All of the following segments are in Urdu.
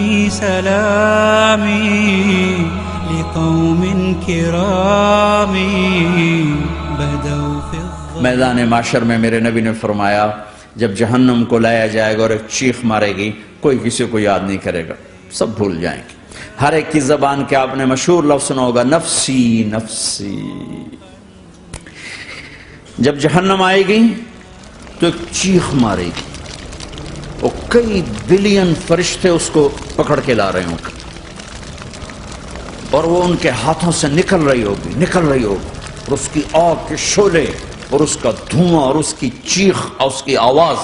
سلامي سلامي لقوم كرام بدوا في میدان معاشر میں میرے نبی نے فرمایا جب جہنم کو لایا جائے گا اور ایک چیخ مارے گی، کوئی کسی کو یاد نہیں کرے گا، سب بھول جائیں گے۔ ہر ایک کی زبان کے آپ نے مشہور لفظ سنا ہوگا، نفسی نفسی۔ جب جہنم آئے گی تو ایک چیخ مارے گی، اور کئی بلین فرشتے اس کو پکڑ کے لا رہے ہوں گے، اور وہ ان کے ہاتھوں سے نکل رہی ہوگی، اور اس کی آگ کے شعلے اور اس کا دھواں اور اس کی چیخ اور اس کی آواز،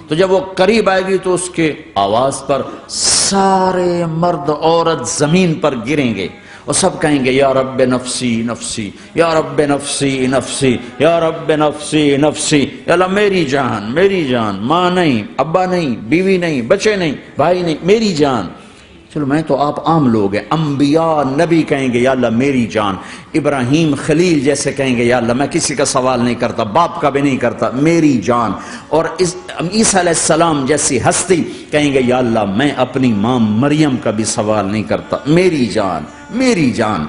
تو جب وہ قریب آئے گی تو اس کے آواز پر سارے مرد عورت زمین پر گریں گے اور سب کہیں گے یا رب نفسی نفسی، یا رب نفسی نفسی، یا رب نفسی نفسی، یا اللہ میری جان، میری جان، ماں نہیں، ابا نہیں، بیوی نہیں، بچے نہیں، بھائی نہیں، میری جان۔ چلو میں تو آپ عام لوگ ہیں، انبیاء نبی کہیں گے یا اللہ میری جان، ابراہیم خلیل جیسے کہیں گے یا اللہ میں کسی کا سوال نہیں کرتا، باپ کا بھی نہیں کرتا، میری جان۔ اور عیسیٰ علیہ السلام جیسی ہستی کہیں گے یا اللہ میں اپنی ماں مریم کا بھی سوال نہیں کرتا، میری جان، میری جان۔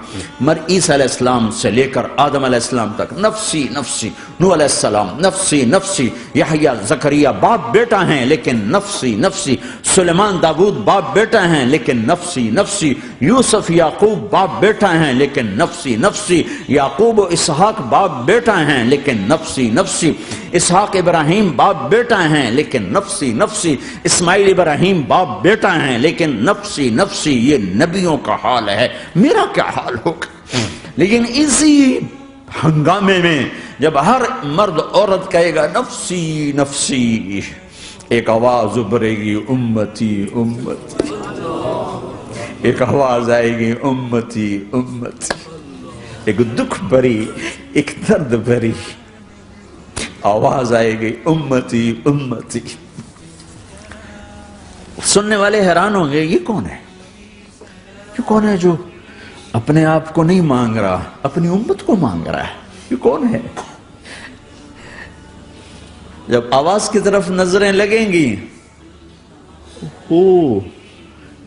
عیسیٰ علیہ السلام سے لے کر آدم علیہ السلام تک نفسی نفسی، نوح علیہ السلام نفسی نفسی، یحییٰ زکریا باپ بیٹا ہیں لیکن نفسی نفسی، سلیمان داؤد باپ بیٹا ہیں لیکن نفسی نفسی، یوسف یعقوب باپ بیٹا ہیں لیکن نفسی نفسی، یعقوب و اسحاق باپ بیٹا ہیں لیکن نفسی نفسی، اسحاق ابراہیم باپ بیٹا ہیں لیکن نفسی نفسی، اسماعیل ابراہیم باپ بیٹا ہیں لیکن نفسی نفسی۔ یہ نبیوں کا حال ہے، میرا کیا حال ہوگا؟ لیکن اسی ہنگامے میں جب ہر مرد عورت کہے گا نفسی نفسی، ایک آواز ابھرے گی امتی امتی، ایک آواز آئے گی امتی امتی، ایک دکھ بھری، ایک درد بھری آواز آئے گی امتی امتی۔ سننے والے حیران ہوں گے یہ کون ہے؟ یہ کون ہے جو اپنے آپ کو نہیں مانگ رہا، اپنی امت کو مانگ رہا ہے؟ یہ کون ہے؟ جب آواز کی طرف نظریں لگیں گی،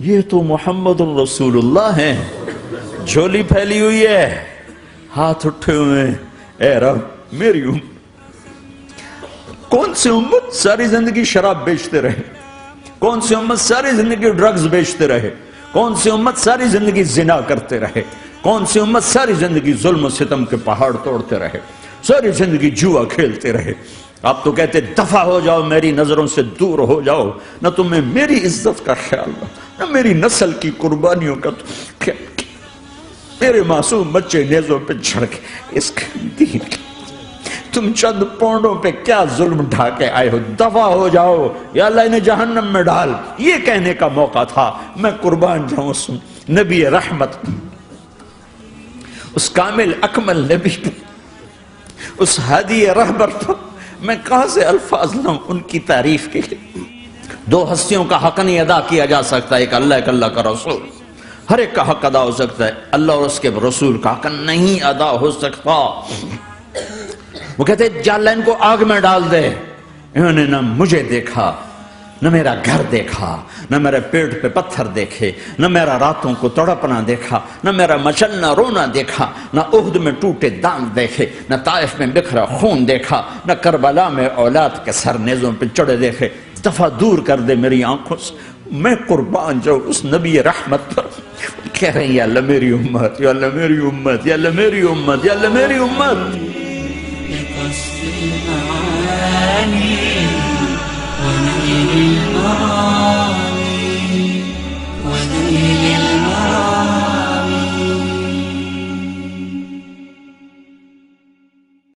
یہ تو محمد الرسول اللہ ہے، جھولی پھیلی ہوئی ہے، ہاتھ اٹھے ہوئے ہیں، اے رب میری امت۔ کون سی امت ساری زندگی شراب بیچتے رہے؟ کون سی امت ساری زندگی ڈرگز بیچتے رہے؟ کون سی امت ساری زندگی زنا کرتے رہے؟ کون سی امت ساری زندگی ظلم و ستم کے پہاڑ توڑتے رہے؟ ساری زندگی جوا کھیلتے رہے؟ آپ تو کہتے دفع ہو جاؤ، میری نظروں سے دور ہو جاؤ، نہ تمہیں میری عزت کا خیال نہ میری نسل کی قربانیوں کا خیال، میرے معصوم بچے نیزوں پہ چڑھ کے اس دین تم چند پونڈوں پہ کیا ظلم ڈھا کے آئے ہو؟ دفع ہو جاؤ یا اللہ انہیں جہنم میں ڈال۔ یہ کہنے کا موقع تھا، میں قربان جاؤں اس نبی رحمت، اس کامل اکمل نبی پر، اس ہادی رہبر پر میں کہاں سے الفاظ لاؤں ان کی تعریف کے لیے؟ دو ہستیوں کا حق نہیں ادا کیا جا سکتا، ایک اللہ ایک اللہ کا رسول، ہر ایک کا حق ادا ہو سکتا ہے، اللہ اور اس کے رسول کا حق نہیں ادا ہو سکتا۔ وہ کہتے ہیں جا اللہ ان کو آگ میں ڈال دے، انہوں نے نہ مجھے دیکھا، نہ میرا گھر دیکھا، نہ میرے پیٹ پہ پتھر دیکھے، نہ میرا راتوں کو تڑپنا دیکھا، نہ میرا مچلنا رونا دیکھا، نہ احد میں ٹوٹے دانت دیکھے، نہ طائف میں بکھرا خون دیکھا، نہ کربلا میں اولاد کے سر نیزوں پہ چڑھے دیکھے۔ دفعہ دور کر دے میری آنکھوں سے، میں قربان جاؤں اس نبی رحمت پر۔ کہہ رہے ہیں یا اللہ میری امت، یا اللہ میری امت، یا اللہ میری امت، یا اللہ میری امت۔ بقصد المعاني ونيل المرام